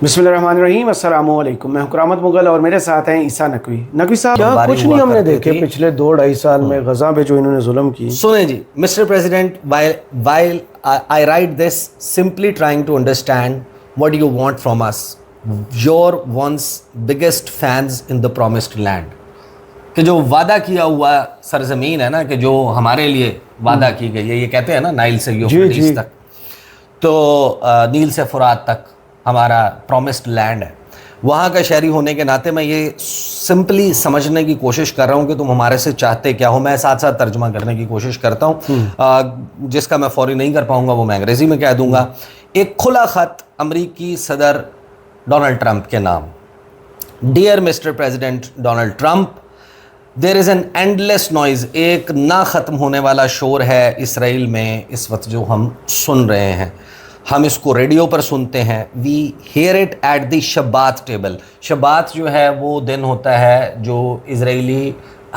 بسم اللہ الرحمن الرحیم، السلام علیکم۔ میں کرامت مغل اور میرے ساتھ ہیں عیسیٰ نقوی۔ نقوی صاحب، کیا کچھ نہیں ہم نے دیکھے پچھلے 2-2.5 سال میں غزہ پہ جو انہوں نے ظلم کی۔ سنیں جی mister president, while I write this simply trying to understand what you want from us, your once biggest fans in the promised land، کہ جو وعدہ کیا ہوا سرزمین ہے نا، کہ جو ہمارے لیے وعدہ کی گئی ہے، یہ کہتے ہیں نا نائل سے یوفریٹس تک، تو نیل سے فرات تک ہمارا پرومسڈ لینڈ ہے، وہاں کا شہری ہونے کے ناطے میں یہ سمپلی سمجھنے کی کوشش کر رہا ہوں کہ تم ہمارے سے چاہتے کیا ہو۔ میں ساتھ ساتھ ترجمہ کرنے کی کوشش کرتا ہوں، جس کا میں فوری نہیں کر پاؤں گا وہ میں انگریزی میں کہہ دوں گا۔ ایک کھلا خط امریکی صدر ڈونلڈ ٹرمپ کے نام: dear mister president Donald Trump, there is an endless noise, ایک نہ ختم ہونے والا شور ہے اسرائیل میں اس وقت جو ہم سن رہے ہیں۔ ہم اس کو ریڈیو پر سنتے ہیں، we hear it at the Shabbat table. Shabbat جو ہے وہ دن ہوتا ہے جو اسرائیلی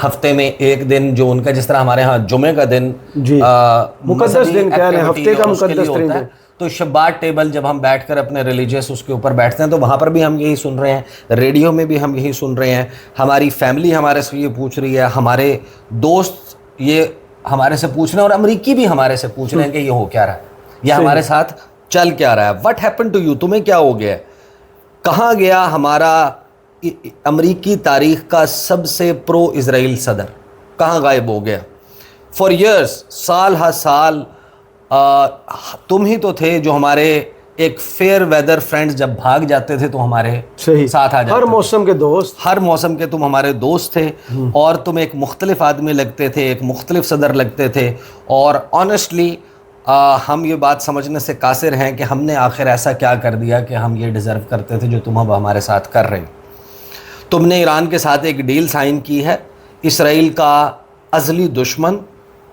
ہفتے میں ایک دن، جو ان کا جس طرح ہمارے ہاں جمعے کا دن مقدس دن کہہ لیں، ہفتے کا مقدس ترین دن، تو شبات ٹیبل جب ہم بیٹھ کر اپنے ریلیجیس اس کے اوپر بیٹھتے ہیں تو وہاں پر بھی ہم یہی سن رہے ہیں، ریڈیو میں بھی ہم یہی سن رہے ہیں، ہماری فیملی ہمارے سے یہ پوچھ رہی ہے، ہمارے دوست یہ ہمارے سے پوچھ رہے ہیں، اور امریکی بھی ہمارے سے پوچھ رہے ہیں کہ یہ ہو کیا رہا ہے، یہ ہمارے ساتھ چل کیا رہا ہے، وٹ ہیپن ٹو یو، تمہیں کیا ہو گیا ہے، کہاں گیا ہمارا امریکی تاریخ کا سب سے پرو اسرائیل صدر، کہاں غائب ہو گیا؟ فار ایئرس، سال ہر سال تم ہی تو تھے جو ہمارے ایک فیئر ویدر فرینڈز جب بھاگ جاتے تھے تو ہمارے ساتھ آ جاتے، ہر موسم کے دوست، ہر موسم کے تم ہمارے دوست تھے، اور تم ایک مختلف آدمی لگتے تھے، ایک مختلف صدر لگتے تھے، اور آنیسٹلی ہم یہ بات سمجھنے سے قاصر ہیں کہ ہم نے آخر ایسا کیا کر دیا کہ ہم یہ ڈیزرو کرتے تھے جو تم اب ہمارے ساتھ کر رہے ہو۔ تم نے ایران کے ساتھ ایک ڈیل سائن کی ہے، اسرائیل کا ازلی دشمن،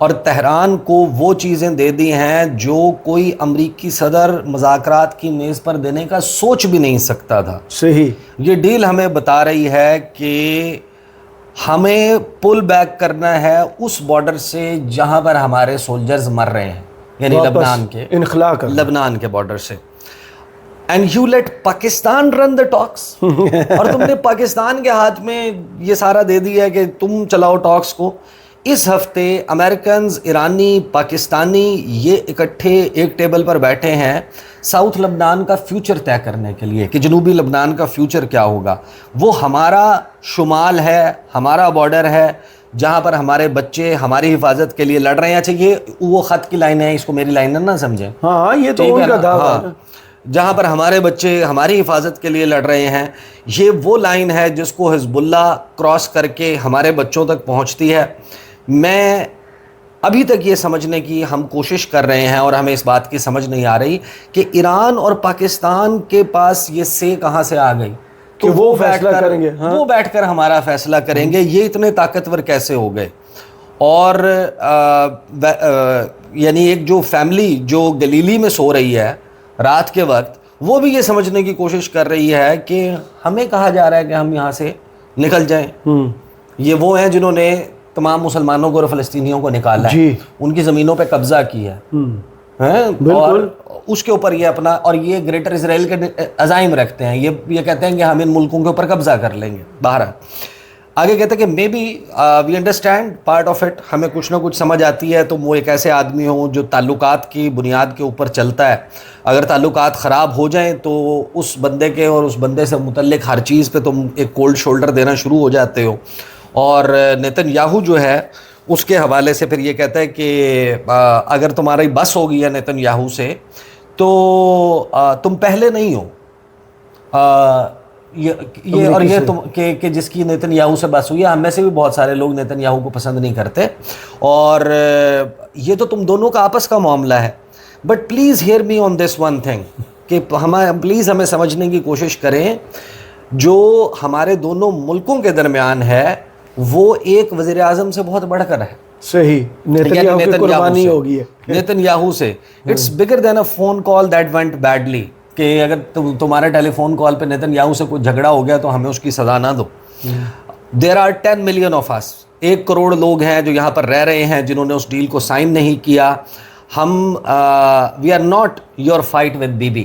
اور تہران کو وہ چیزیں دے دی ہیں جو کوئی امریکی صدر مذاکرات کی میز پر دینے کا سوچ بھی نہیں سکتا تھا۔ صحیح، یہ ڈیل ہمیں بتا رہی ہے کہ ہمیں پل بیک کرنا ہے اس بارڈر سے جہاں پر ہمارے سولجرز مر رہے ہیں، یعنی لبنان کے بارڈر سے، اینڈ یو لیٹ پاکستان رن دا ٹاکس، اور تم نے پاکستان کے ہاتھ میں یہ سارا دے دیا ہے کہ تم چلاؤ ٹاکس کو۔ اس ہفتے امریکنز، ایرانی، پاکستانی یہ اکٹھے ایک ٹیبل پر بیٹھے ہیں ساؤتھ لبنان کا فیوچر طے کرنے کے لیے کہ جنوبی لبنان کا فیوچر کیا ہوگا۔ وہ ہمارا شمال ہے، ہمارا بارڈر ہے، جہاں پر ہمارے بچے ہماری حفاظت کے لیے لڑ رہے ہیں۔ اچھا، یہ وہ خط کی لائن ہے، اس کو میری لائن نہ سمجھیں، ہاں یہ تو ان کا دعویٰ ہے، جہاں پر ہمارے بچے ہماری حفاظت کے لیے لڑ رہے ہیں، یہ وہ لائن ہے جس کو حزب اللہ کراس کر کے ہمارے بچوں تک پہنچتی ہے۔ میں ابھی تک یہ سمجھنے کی ہم کوشش کر رہے ہیں، اور ہمیں اس بات کی سمجھ نہیں آ رہی کہ ایران اور پاکستان کے پاس یہ سے کہاں سے آ گئی کہ وہ فیصلہ کریں گے، وہ بیٹھ کر ہمارا فیصلہ کریں گے، یہ اتنے طاقتور کیسے ہو گئے؟ اور یعنی ایک جو فیملی جو گلیلی میں سو رہی ہے رات کے وقت، وہ بھی یہ سمجھنے کی کوشش کر رہی ہے کہ ہمیں کہا جا رہا ہے کہ ہم یہاں سے نکل جائیں۔ یہ وہ ہیں جنہوں نے تمام مسلمانوں کو اور فلسطینیوں کو نکالا ہے، ان کی زمینوں پہ قبضہ کیا ہے، اور اس کے اوپر یہ اپنا، اور یہ گریٹر اسرائیل کے عزائم رکھتے ہیں، یہ کہتے ہیں کہ ہم ان ملکوں کے اوپر قبضہ کر لیں گے۔ باہر آگے کہتے ہیں کہ maybe we understand part of it, ہمیں کچھ نہ کچھ سمجھ آتی ہے، تم وہ ایک ایسے آدمی ہوں جو تعلقات کی بنیاد کے اوپر چلتا ہے، اگر تعلقات خراب ہو جائیں تو اس بندے کے اور اس بندے سے متعلق ہر چیز پہ تم ایک کولڈ شولڈر دینا شروع ہو جاتے ہو۔ اور نیتن یاہو جو ہے اس کے حوالے سے پھر یہ کہتا ہے کہ اگر تمہاری بس ہو گئی ہے نیتن یاہو سے تو تم پہلے نہیں ہو، یہ اور یہ تم کہ جس کی نیتن یاہو سے بس ہوئی ہے۔ ہم میں سے بھی بہت سارے لوگ نیتن یاہو کو پسند نہیں کرتے، اور یہ تو تم دونوں کا آپس کا معاملہ ہے، but please hear me on this one thing, کہ پلیز ہمیں سمجھنے کی کوشش کریں، جو ہمارے دونوں ملکوں کے درمیان ہے وہ ایک وزیر اعظم سے بہت بڑھ کر ہے۔ صحیح، نیتن یاہو کی قربانی ہوگی ہے نیتن یاہو سے، it's bigger than a phone call that went badly, کہ اگر تمہارے ٹیلی فون کال پہ نیتن یاہو سے کوئی جھگڑا ہو گیا تو ہمیں اس کی سزا نہ دو۔ دیر آر 10 ملین آف اس، 1 کروڑ لوگ ہیں جو یہاں پر رہ رہے ہیں جنہوں نے اس ڈیل کو سائن نہیں کیا۔ ہم we are not your fight with Bibi,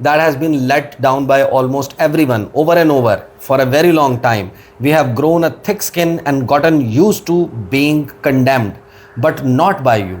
that has been let down by almost everyone over and over for a very long time. We have grown a thick skin and gotten used to being condemned, but not by you.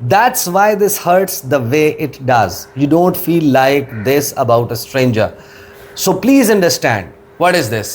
That's why this hurts the way it does. You don't feel like this about a stranger. So please understand. What is this?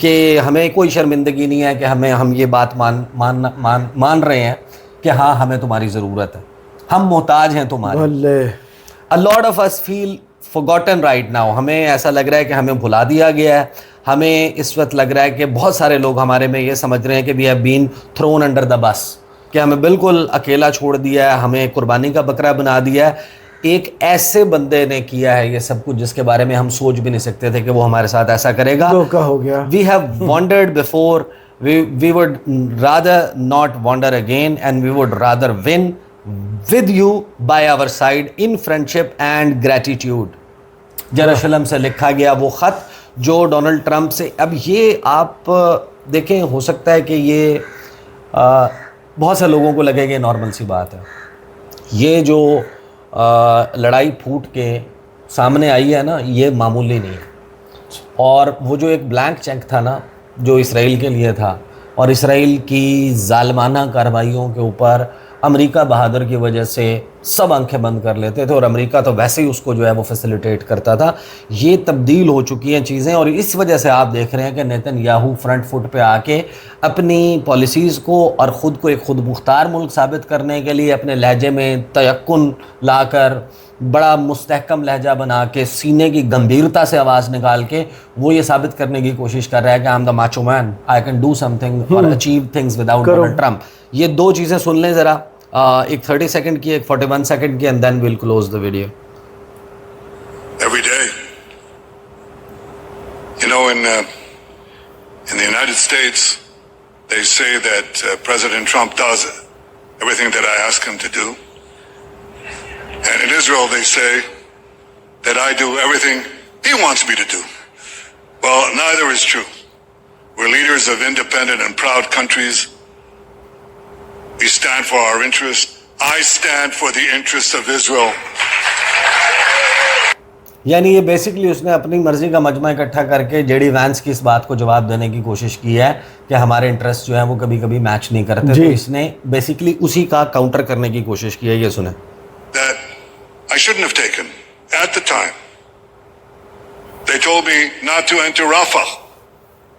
کہ ہمیں کوئی شرمندگی نہیں ہے کہ ہم یہ بات مان رہے ہیں کہ ہاں ہمیں تمہاری ضرورت ہے, ہم محتاج ہیں تمہارے. A lot of us feel forgotten right now. ہمیں ایسا لگ رہا ہے کہ ہمیں بھلا دیا گیا ہے. ہمیں اس وقت لگ رہا ہے کہ بہت سارے لوگ ہمارے میں یہ سمجھ رہے ہیں کہ we have been thrown under the bus, کہ ہمیں بالکل اکیلا چھوڑ دیا ہے, ہمیں قربانی کا بکرا بنا دیا ہے. ایک ایسے بندے نے کیا ہے یہ سب کچھ جس کے بارے میں ہم سوچ بھی نہیں سکتے تھے کہ وہ ہمارے ساتھ ایسا کرے گا. دھوکا ہو گیا. We have wandered before, we would rather not wander again, and we would rather win with you by our side in friendship and gratitude. یروشلم سے لکھا گیا وہ خط جو ڈونلڈ ٹرمپ سے, اب یہ آپ دیکھیں, ہو سکتا ہے کہ یہ بہت سے لوگوں کو لگے کہ نارمل سی بات ہے. یہ جو لڑائی پھوٹ کے سامنے آئی ہے نا, یہ معمولی نہیں ہے. اور وہ جو ایک بلینک چیک تھا نا جو اسرائیل کے لیے تھا, اور اسرائیل کی ظالمانہ کارروائیوں کے اوپر امریکہ بہادر کی وجہ سے سب آنکھیں بند کر لیتے تھے, اور امریکہ تو ویسے ہی اس کو جو ہے وہ فیسیلیٹیٹ کرتا تھا. یہ تبدیل ہو چکی ہیں چیزیں, اور اس وجہ سے آپ دیکھ رہے ہیں کہ نیتن یاہو فرنٹ فٹ پہ آ کے اپنی پالیسیز کو اور خود کو ایک خود مختار ملک ثابت کرنے کے لیے اپنے لہجے میں تیقن لا کر, بڑا مستحکم لہجہ بنا کے, سینے کی گمبھیرتا سے آواز نکال کے وہ یہ ثابت کرنے کی کوشش کر رہا ہے کہ I'm the macho man, I can do something or achieve things without Donald Trump. یہ دو چیزیں سن لیں ذرا, ایک 30 سیکنڈ کی, ایک 41 سیکنڈ کی, and then we'll close the video. Every day. You know, in the United States, they say that President Trump does everything that I ask him to do. And in Israel, they say that I do everything he wants me to do. Well, neither is true. We're leaders of independent and proud countries. We stand for our interests. I stand for the interests of Israel. یعنی یہ basically اس نے اپنی مرضی کا مجمع اکٹھا کر کے جے ڈی وینس کی اس بات کو جواب دینے کی کوشش کی ہے کہ ہمارے انٹرسٹ جو ہیں وہ کبھی کبھی میچ نہیں کرتے. تو اس نے بیسکلی اسی کا کاؤنٹر کرنے کی کوشش کی ہے. یہ سنیں. That I shouldn't have taken at the time. They told me not to enter Rafah.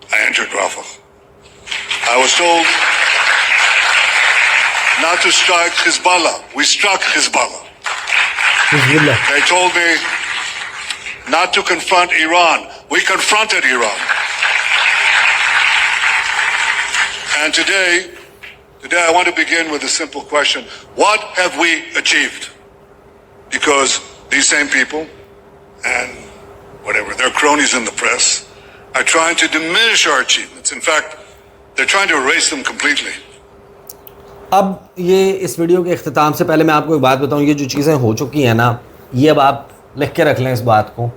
I entered Rafah. I was told not to strike Hezbollah. We struck Hezbollah. They told me not to confront Iran. We confronted Iran. And today I want to begin with a simple question. What have we achieved? Because these same people and whatever, their cronies in the press are trying to diminish our achievements. In fact, they're trying to erase them completely. اب یہ اس video کے اختتام سے پہلے میں آپ کو ایک بات بتاؤں. یہ جو چیزیں ہو چکی ہیں نا, یہ اب آپ لکھ کے رکھ لیں اس بات کو.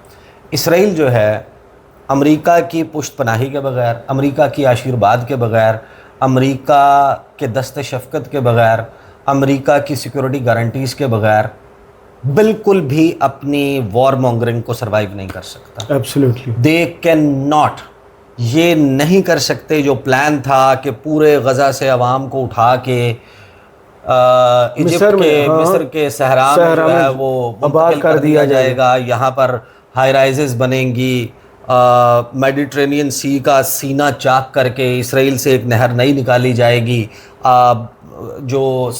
اسرائیل جو ہے امریکہ کی پشت پناہی کے بغیر, امریکہ کی آشیرواد کے بغیر, امریکہ کے دست شفقت کے بغیر, امریکہ کی سیکورٹی گارنٹیز کے بغیر بالکل بھی اپنی وار مونگرنگ کو سروائیو نہیں کر سکتا. Absolutely they can not. یہ نہیں کر سکتے جو پلان تھا کہ پورے غزہ سے عوام کو اٹھا کے مصر کے صحرا میں جو ہے وہ منتقل کر دیا جائے گا. یہاں پر ہائی رائزز بنیں گی, میڈیٹرینین سی کا سینہ چاک کر کے اسرائیل سے ایک نہر نئی نکالی جائے گی, جو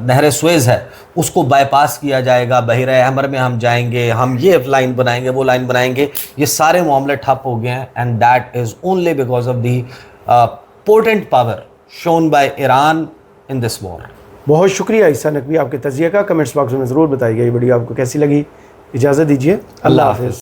نہر سویز ہے اس کو بائی پاس کیا جائے گا, بحیرہ احمر میں ہم جائیں گے, ہم یہ لائن بنائیں گے, وہ لائن بنائیں گے. یہ سارے معاملے ٹھپ ہو گئے ہیں, and that is only because of the potent power shown by Iran in this war. بہت شکریہ عیسیٰ نقوی آپ کے تجزیے کا. کمنٹس باکس میں ضرور بتائیے گا یہ ویڈیو آپ کو کیسی لگی. اجازت دیجیے, اللہ حافظ.